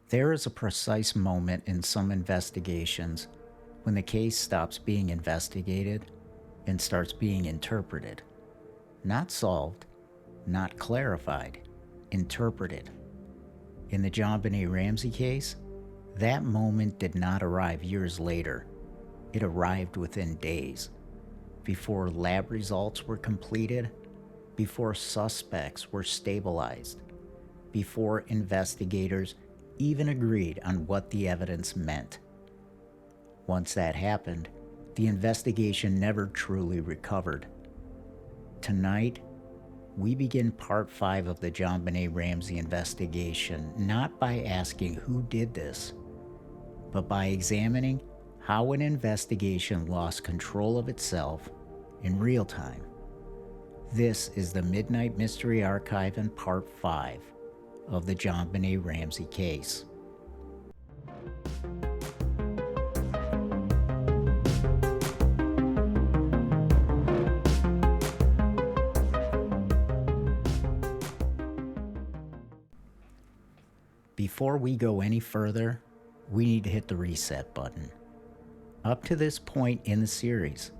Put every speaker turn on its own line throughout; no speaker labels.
There is a precise moment in some investigations when the case stops being investigated and starts being interpreted. Not solved, not clarified, interpreted. In the JonBenét Ramsey case, that moment did not arrive years later. It arrived within days, before lab results were completed, before suspects were stabilized, before investigators even agreed on what the evidence meant. Once that happened, the investigation never truly recovered. Tonight, we begin part 5 of the JonBenét Ramsey investigation, not by asking who did this, but by examining how an investigation lost control of itself in real time. This is the Midnight Mystery Archive in part 5 of the JonBenét Ramsey case. Before we go any further, we need to hit the reset button. Up to this point in the series,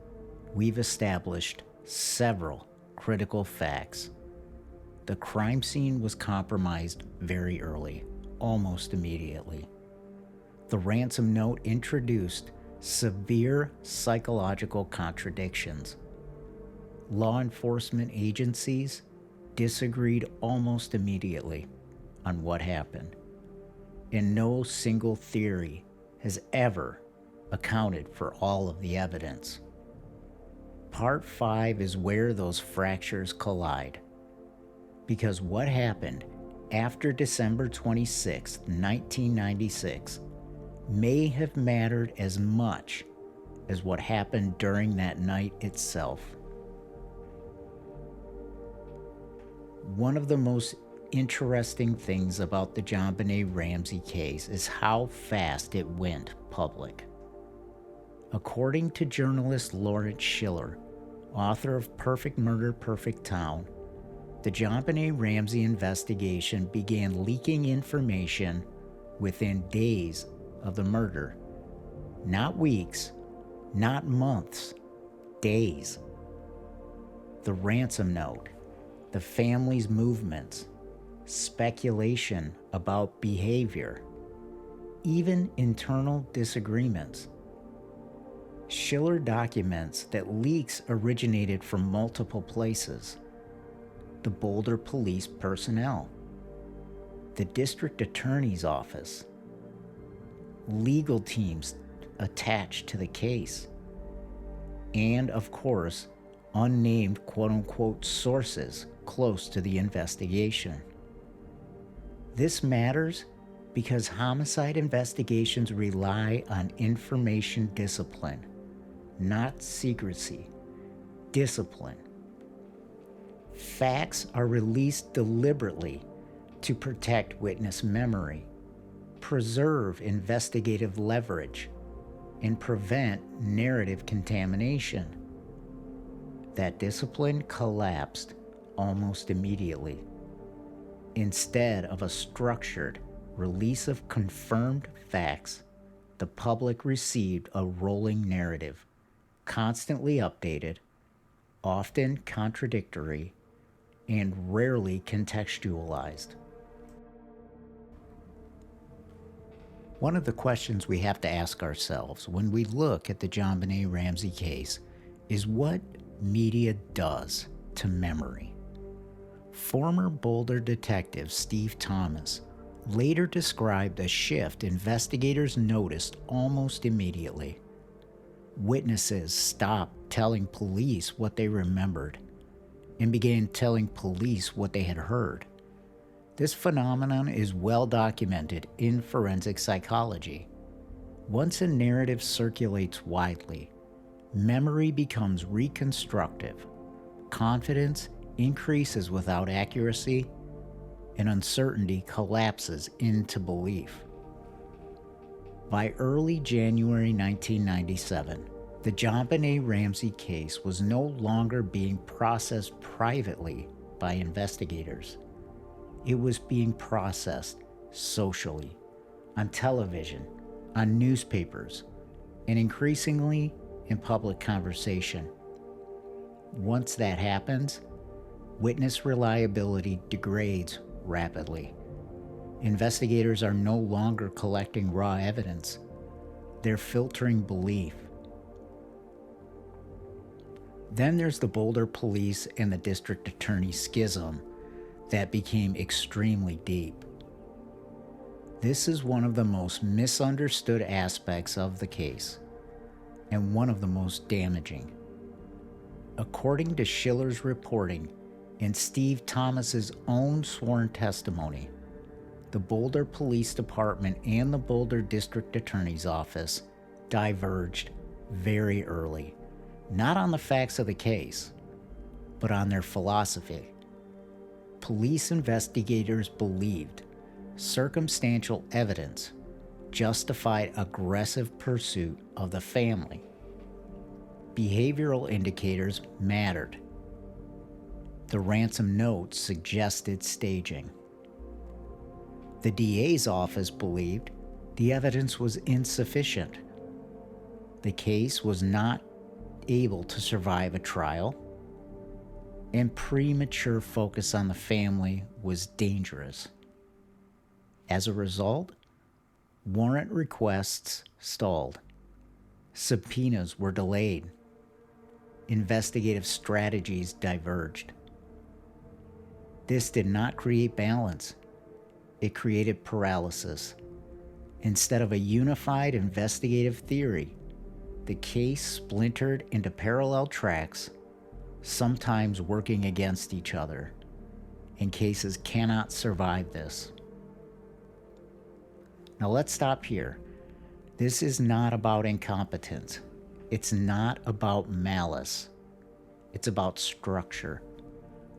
we've established several critical facts. The crime scene was compromised very early, almost immediately. The ransom note introduced severe psychological contradictions. Law enforcement agencies disagreed almost immediately on what happened, and no single theory has ever accounted for all of the evidence. Part 5 is where those fractures collide. Because what happened after December 26, 1996, may have mattered as much as what happened during that night itself. One of the most interesting things about the JonBenét Ramsey case is how fast it went public. According to journalist Lawrence Schiller, author of Perfect Murder, Perfect Town, the JonBenét Ramsey investigation began leaking information within days of the murder. Not weeks, not months, days. The ransom note, the family's movements, speculation about behavior, even internal disagreements. Schiller documents that leaks originated from multiple places: the Boulder police personnel, the district attorney's office, legal teams attached to the case, and of course, unnamed quote-unquote sources close to the investigation. This matters because homicide investigations rely on information discipline, not secrecy. Discipline. Facts are released deliberately to protect witness memory, preserve investigative leverage, and prevent narrative contamination. That discipline collapsed almost immediately. Instead of a structured release of confirmed facts, the public received a rolling narrative, constantly updated, often contradictory, and rarely contextualized. One of the questions we have to ask ourselves when we look at the JonBenét Ramsey case is what media does to memory. Former Boulder detective Steve Thomas later described a shift investigators noticed almost immediately. Witnesses stopped telling police what they remembered and began telling police what they had heard. This phenomenon is well documented in forensic psychology. Once a narrative circulates widely, memory becomes reconstructive, confidence increases without accuracy, and uncertainty collapses into belief. By early January 1997, the JonBenét Ramsey case was no longer being processed privately by investigators. It was being processed socially, on television, on newspapers, and increasingly in public conversation. Once that happens, witness reliability degrades rapidly. Investigators are no longer collecting raw evidence. They're filtering belief. Then there's the Boulder police and the district attorney schism that became extremely deep. This is one of the most misunderstood aspects of the case, and one of the most damaging. According to Schiller's reporting and Steve Thomas's own sworn testimony, the Boulder Police Department and the Boulder District Attorney's Office diverged very early, not on the facts of the case, but on their philosophy. Police investigators believed circumstantial evidence justified aggressive pursuit of the family. Behavioral indicators mattered. The ransom note suggested staging. The DA's office believed the evidence was insufficient. The case was not able to survive a trial, and premature focus on the family was dangerous. As a result, warrant requests stalled. Subpoenas were delayed. Investigative strategies diverged. This did not create balance. It created paralysis. Instead of a unified investigative theory, the case splintered into parallel tracks, sometimes working against each other, and cases cannot survive this. Now let's stop here. This is not about incompetence. It's not about malice. It's about structure.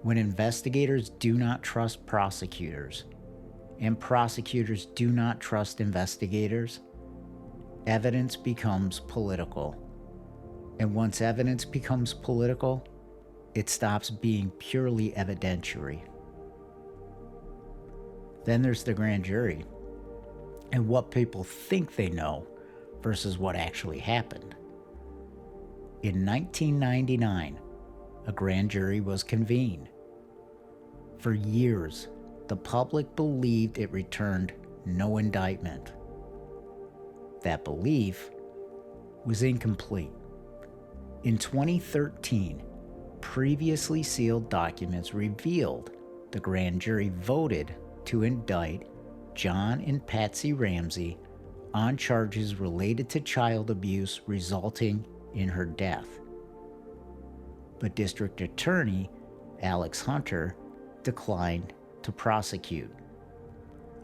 When investigators do not trust prosecutors, and prosecutors do not trust investigators, evidence becomes political. And once evidence becomes political, it stops being purely evidentiary. Then there's the grand jury, and what people think they know versus what actually happened. In 1999, a grand jury was convened. For years, the public believed it returned no indictment. That belief was incomplete. In 2013, previously sealed documents revealed the grand jury voted to indict John and Patsy Ramsey on charges related to child abuse resulting in her death. But District Attorney Alex Hunter declined to prosecute.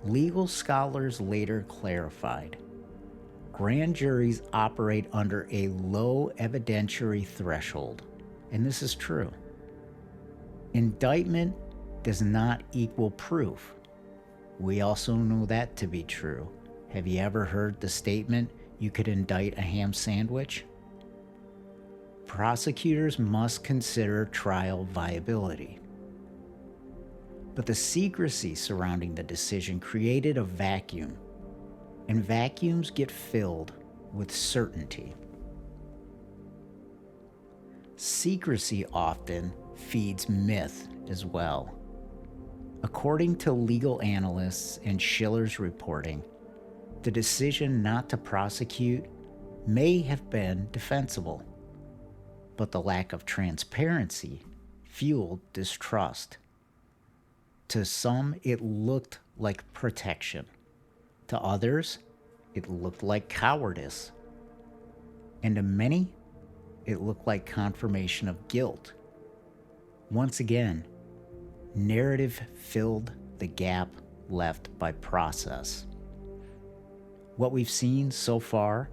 Legal scholars later clarified, grand juries operate under a low evidentiary threshold, and this is true. Indictment does not equal proof. We also know that to be true. Have you ever heard the statement, you could indict a ham sandwich? Prosecutors must consider trial viability. But the secrecy surrounding the decision created a vacuum, and vacuums get filled with certainty. Secrecy often feeds myth as well. According to legal analysts and Schiller's reporting, the decision not to prosecute may have been defensible, but the lack of transparency fueled distrust. To some, it looked like protection. To others, it looked like cowardice. And to many, it looked like confirmation of guilt. Once again, narrative filled the gap left by process. What we've seen so far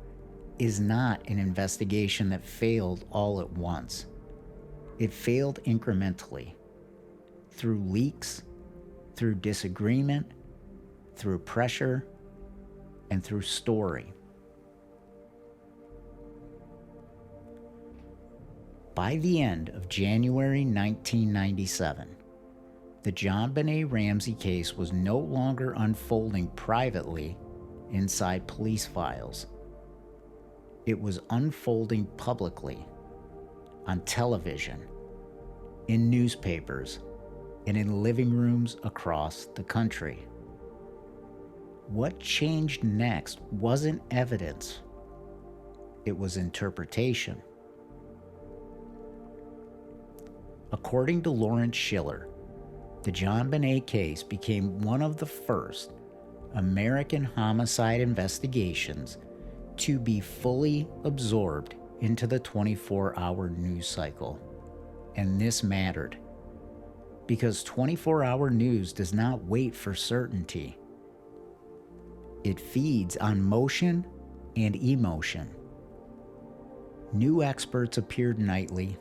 is not an investigation that failed all at once. It failed incrementally, through leaks, through disagreement, through pressure, and through story. By the end of January 1997, the JonBenet Ramsey case was no longer unfolding privately inside police files. It was unfolding publicly, on television, in newspapers, and in living rooms across the country. What changed next wasn't evidence, it was interpretation. According to Lawrence Schiller, the JonBenet case became one of the first American homicide investigations to be fully absorbed into the 24-hour news cycle. And this mattered, because 24-hour news does not wait for certainty. It feeds on motion and emotion. New experts appeared nightly: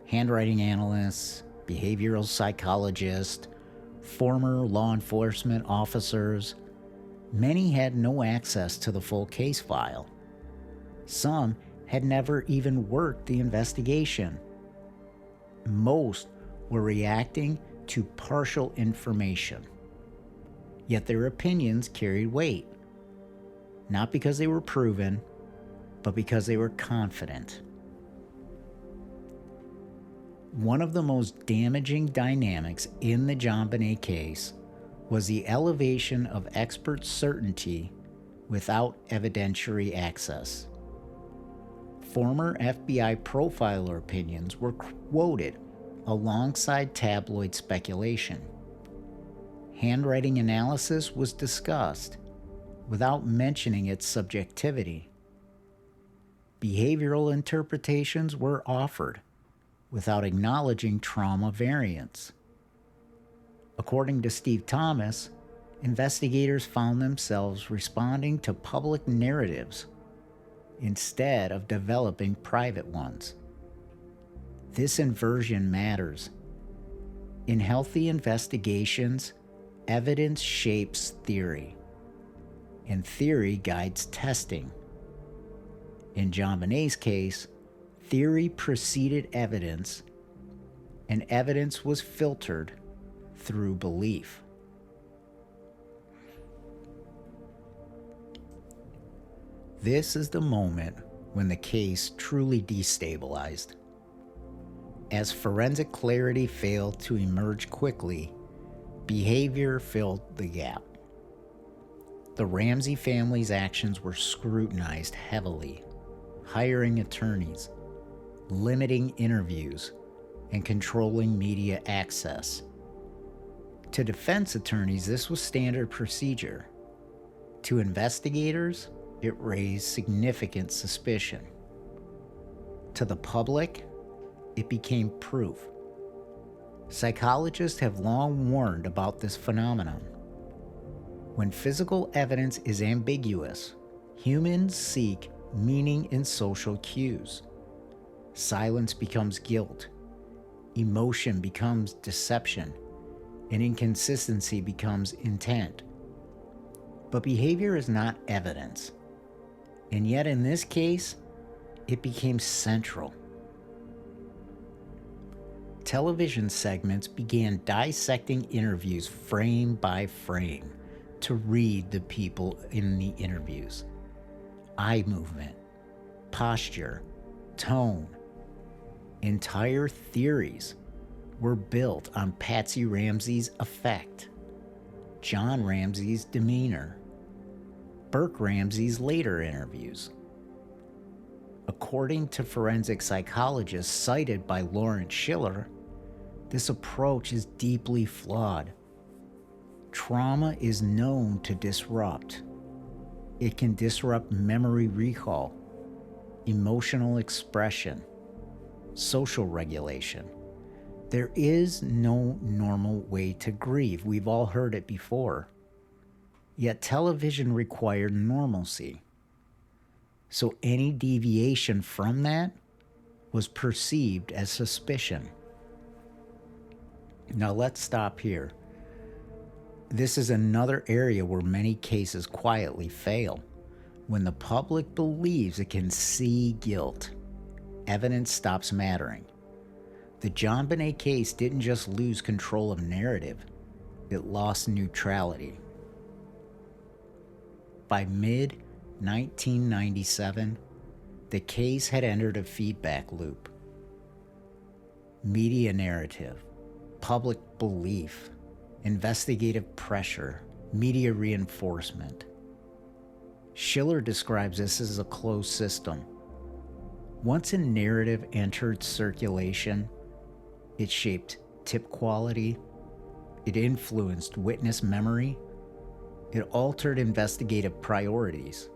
handwriting analysts, behavioral psychologists, former law enforcement officers. Many had no access to the full case file. Some had never even worked the investigation. Most were reacting to partial information. Yet their opinions carried weight, not because they were proven, but because they were confident. One of the most damaging dynamics in the JonBenet case was the elevation of expert certainty without evidentiary access. Former FBI profiler opinions were quoted alongside tabloid speculation. Handwriting analysis was discussed without mentioning its subjectivity. Behavioral interpretations were offered without acknowledging trauma variants. According to Steve Thomas, investigators found themselves responding to public narratives instead of developing private ones. This inversion matters. In healthy investigations, evidence shapes theory, and theory guides testing. In JonBenet's case, theory preceded evidence, and evidence was filtered through belief. This is the moment when the case truly destabilized. As forensic clarity failed to emerge quickly, behavior filled the gap. The Ramsey family's actions were scrutinized heavily, hiring attorneys, limiting interviews, and controlling media access. To defense attorneys, this was standard procedure. To investigators, it raised significant suspicion. To the public, it became proof. Psychologists have long warned about this phenomenon. When physical evidence is ambiguous, humans seek meaning in social cues. Silence becomes guilt, emotion becomes deception, and inconsistency becomes intent. But behavior is not evidence. And yet in this case, it became central. Television segments began dissecting interviews frame by frame to read the people in the interviews. Eye movement, posture, tone. Entire theories were built on Patsy Ramsey's affect, John Ramsey's demeanor, Burke Ramsey's later interviews. According to forensic psychologists cited by Lawrence Schiller, this approach is deeply flawed. Trauma is known to disrupt. It can disrupt memory recall, emotional expression, social regulation. There is no normal way to grieve. We've all heard it before. Yet television required normalcy. So any deviation from that was perceived as suspicion. Now let's stop here. This is another area where many cases quietly fail. When the public believes it can see guilt, evidence stops mattering. The JonBenet case didn't just lose control of narrative, it lost neutrality. by mid-1997, the case had entered a feedback loop. Media narrative, public belief, investigative pressure, media reinforcement. Schiller describes this as a closed system. Once a narrative entered circulation, it shaped tip quality, it influenced witness memory, it altered investigative priorities.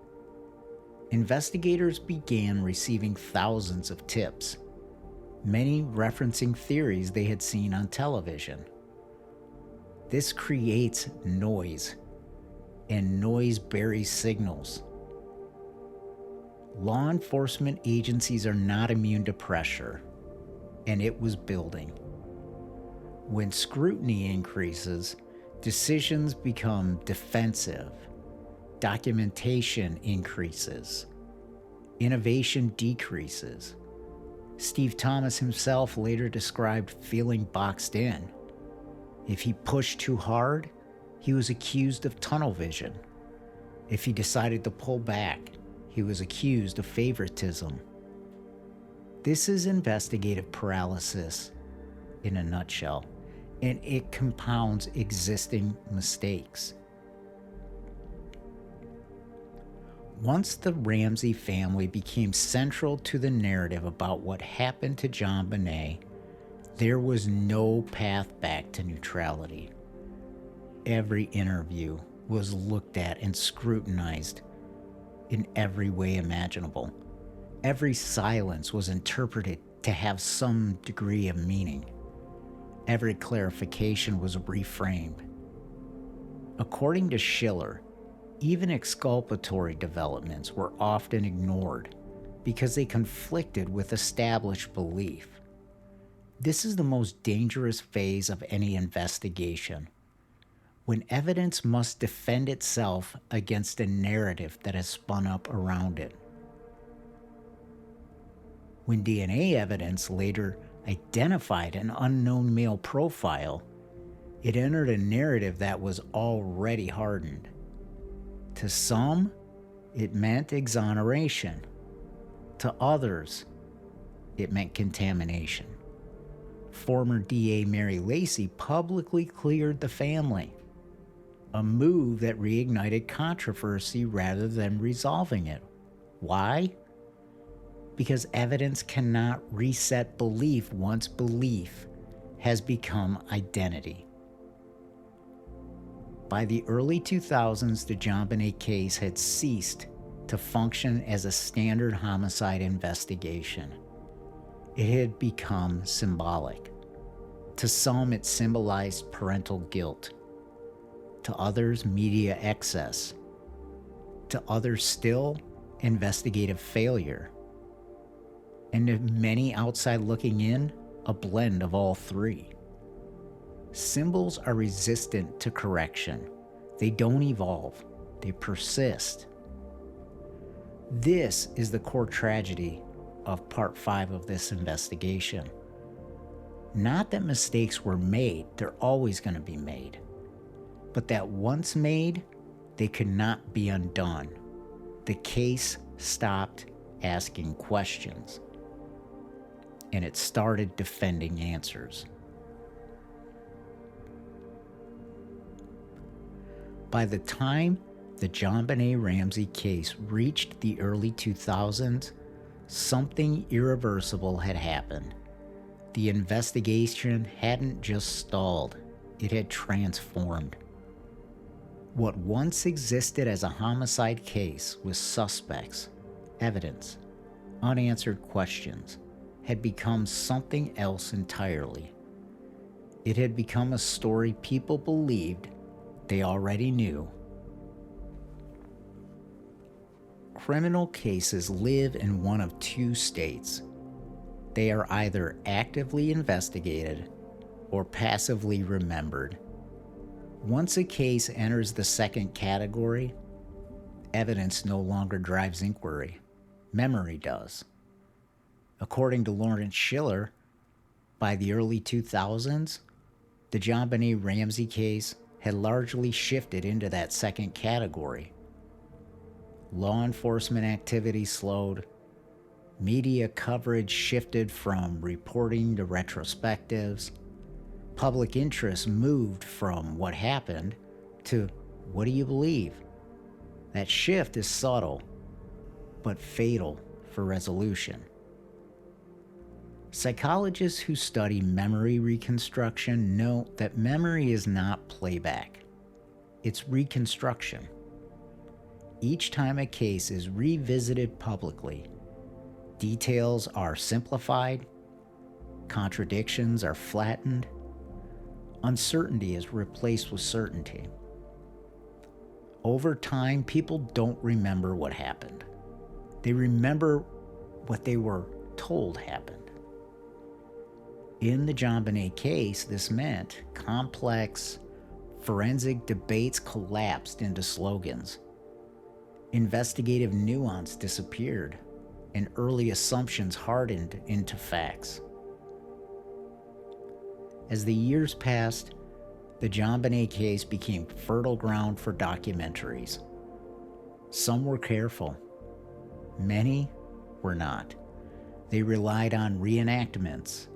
Investigators began receiving thousands of tips, many referencing theories they had seen on television. This creates noise, and noise buries signals. Law enforcement agencies are not immune to pressure, and it was building. When scrutiny increases, decisions become defensive, documentation increases, innovation decreases. Steve Thomas himself later described feeling boxed in. If he pushed too hard, he was accused of tunnel vision. If he decided to pull back, he was accused of favoritism. This is investigative paralysis in a nutshell, and it compounds existing mistakes. Once the Ramsey family became central to the narrative about what happened to JonBenet, there was no path back to neutrality. Every interview was looked at and scrutinized in every way imaginable. Every silence was interpreted to have some degree of meaning. Every clarification was reframed. According to Schiller, even exculpatory developments were often ignored because they conflicted with established belief. This is the most dangerous phase of any investigation, when evidence must defend itself against a narrative that has spun up around it. When DNA evidence later identified an unknown male profile, it entered a narrative that was already hardened. To some, it meant exoneration. To others, it meant contamination. Former DA Mary Lacy publicly cleared the family, a move that reignited controversy rather than resolving it. Why? Because evidence cannot reset belief once belief has become identity. By the early 2000s, the JonBenet case had ceased to function as a standard homicide investigation. It had become symbolic. To some, it symbolized parental guilt. To others, media excess. To others still, investigative failure. And to many outside looking in, a blend of all three. Symbols are resistant to correction. They don't evolve. They persist. This is the core tragedy of Part 5 of this investigation. Not that mistakes were made, they're always going to be made. But that once made, they could not be undone. The case stopped asking questions, and it started defending answers. By the time the JonBenet Ramsey case reached the early 2000s, something irreversible had happened. The investigation hadn't just stalled, it had transformed. What once existed as a homicide case with suspects, evidence, unanswered questions, had become something else entirely. It had become a story people believed they already knew. Criminal cases live in one of two states. They are either actively investigated or passively remembered. Once a case enters the second category, evidence no longer drives inquiry. Memory does. According to Lawrence Schiller, by the early 2000s, the JonBenet Ramsey case had largely shifted into that second category. law enforcement activity slowed, media coverage shifted from reporting to retrospectives, public interest moved from what happened to what do you believe? That shift is subtle, but fatal for resolution. Psychologists who study memory reconstruction note that memory is not playback, it's reconstruction. Each time a case is revisited publicly, details are simplified, contradictions are flattened, uncertainty is replaced with certainty. Over time, people don't remember what happened. They remember what they were told happened. In the JonBenet case, this meant complex forensic debates collapsed into slogans. Investigative nuance disappeared, and early assumptions hardened into facts. As the years passed, the JonBenet case became fertile ground for documentaries. Some were careful. Many were not. They relied on reenactments,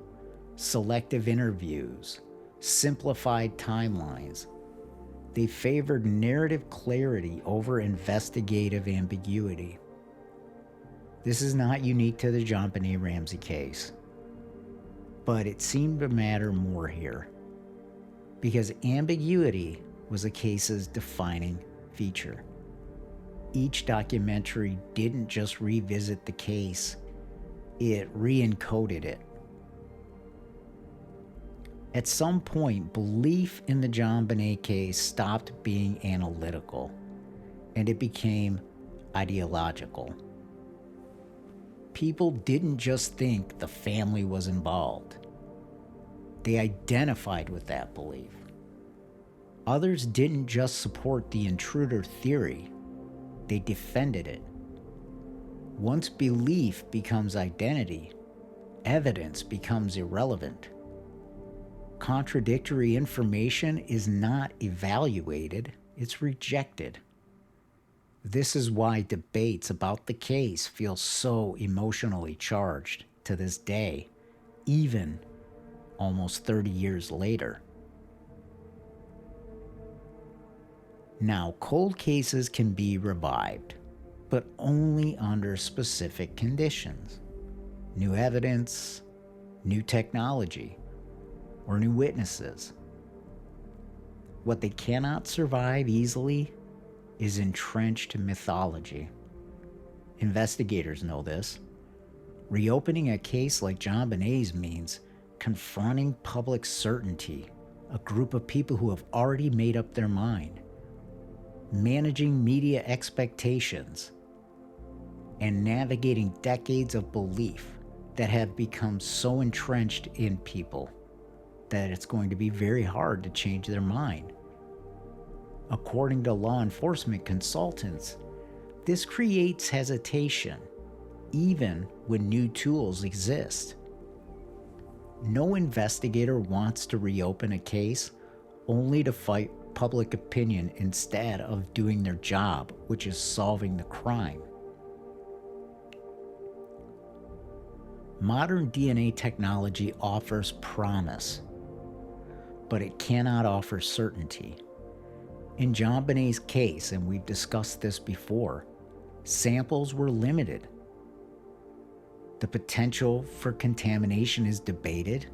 selective interviews, simplified timelines. They favored narrative clarity over investigative ambiguity. This is not unique to the JonBenét Ramsey case, but it seemed to matter more here, because ambiguity was the case's defining feature. Each documentary didn't just revisit the case, it re-encoded it. At some point, belief in the JonBenet case stopped being analytical, and it became ideological. People didn't just think the family was involved. They identified with that belief. Others didn't just support the intruder theory, they defended it. Once belief becomes identity, evidence becomes irrelevant. Contradictory information is not evaluated, it's rejected. This is why debates about the case feel so emotionally charged to this day, even almost 30 years later. Now, cold cases can be revived, but only under specific conditions. New evidence, new technology, or new witnesses. What they cannot survive easily is entrenched mythology. Investigators know this. Reopening a case like JonBenet's means confronting public certainty, a group of people who have already made up their mind, managing media expectations, and navigating decades of belief that have become so entrenched in people that it's going to be very hard to change their mind. According to law enforcement consultants, this creates hesitation, even when new tools exist. No investigator wants to reopen a case only to fight public opinion instead of doing their job, which is solving the crime. Modern DNA technology offers promise, but it cannot offer certainty. In JonBenet's case, and we've discussed this before, samples were limited. The potential for contamination is debated,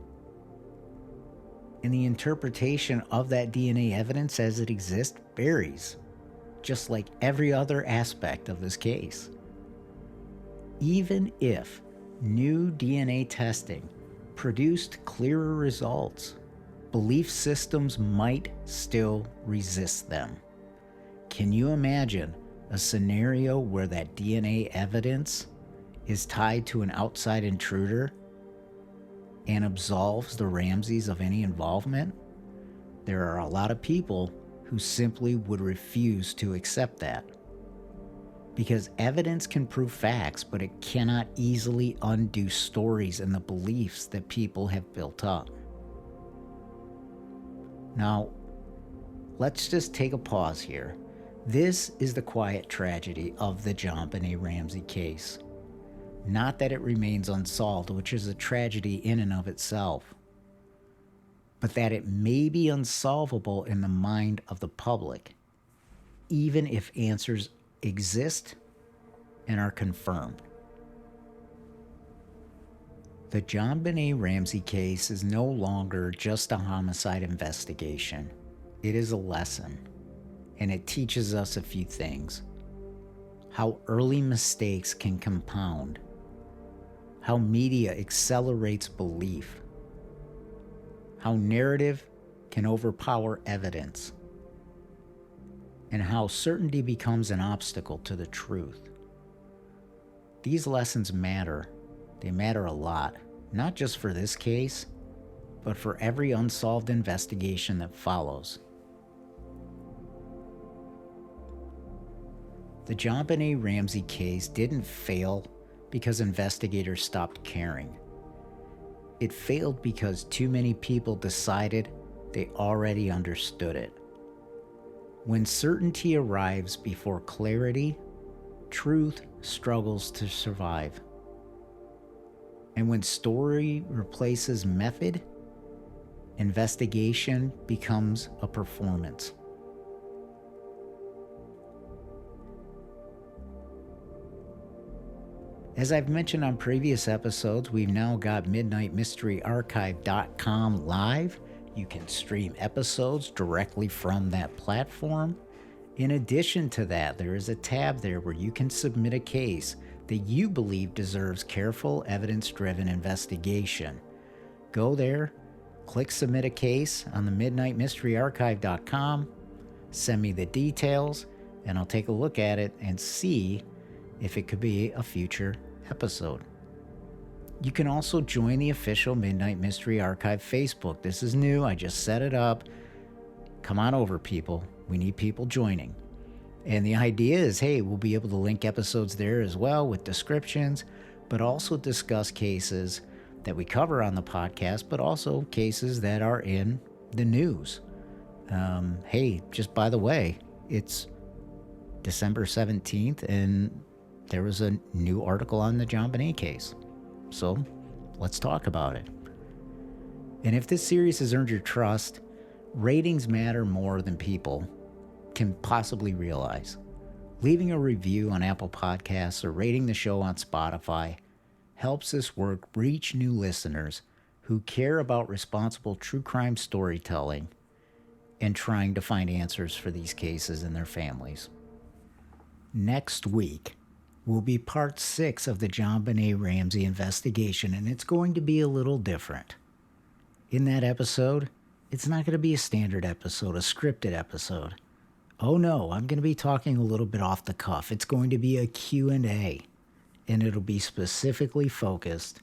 and the interpretation of that DNA evidence as it exists varies, just like every other aspect of this case. Even if new DNA testing produced clearer results, belief systems might still resist them. Can you imagine a scenario where that DNA evidence is tied to an outside intruder and absolves the Ramseys of any involvement? There are a lot of people who simply would refuse to accept that. Because evidence can prove facts, but it cannot easily undo stories and the beliefs that people have built up. Now, let's just take a pause here, This is the quiet tragedy of the JonBenét Ramsey case. Not that it remains unsolved, which is a tragedy in and of itself, but that it may be unsolvable in the mind of the public, even if answers exist and are confirmed. The JonBenét Ramsey case is no longer just a homicide investigation. It is a lesson, and it teaches us a few things. How early mistakes can compound, how media accelerates belief, how narrative can overpower evidence, and how certainty becomes an obstacle to the truth. These lessons matter. They matter a lot, not just for this case, but for every unsolved investigation that follows. The JonBenét Ramsey case didn't fail because investigators stopped caring. It failed because too many people decided they already understood it. When certainty arrives before clarity, truth struggles to survive. And when story replaces method, investigation becomes a performance. As I've mentioned on previous episodes, we've now got MidnightMysteryArchive.com live. You can stream episodes directly from that platform. In addition to that, there is a tab there where you can submit a case that you believe deserves careful, evidence-driven investigation. Go there, click Submit a Case on the MidnightMysteryArchive.com, send me the details, and I'll take a look at it and see if it could be a future episode. You can also join the official Midnight Mystery Archive Facebook. This is new. I just set it up. Come on over, people. We need people joining. And the idea is, hey, we'll be able to link episodes there as well with descriptions, but also discuss cases that we cover on the podcast, but also cases that are in the news. Hey, just by the way, it's December 17th, and there was a new article on the JonBenet case. So let's talk about it. And if this series has earned your trust, ratings matter more than people can possibly realize. Leaving a review on Apple Podcasts or rating the show on Spotify helps this work reach new listeners who care about responsible true crime storytelling and trying to find answers for these cases and their families. Next week will be part 6 of the JonBenét Ramsey investigation, and it's going to be a little different. In that episode, it's not going to be a standard episode, a scripted episode. Oh no, I'm going to be talking a little bit off the cuff. It's going to be a Q&A, and it'll be specifically focused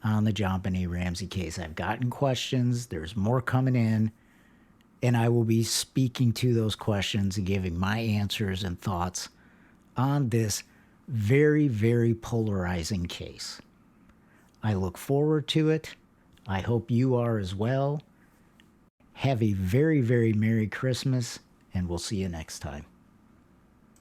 on the JonBenét Ramsey case. I've gotten questions, there's more coming in, and I will be speaking to those questions and giving my answers and thoughts on this very, very polarizing case. I look forward to it. I hope you are as well. Have a very, very Merry Christmas, and we'll see you next time.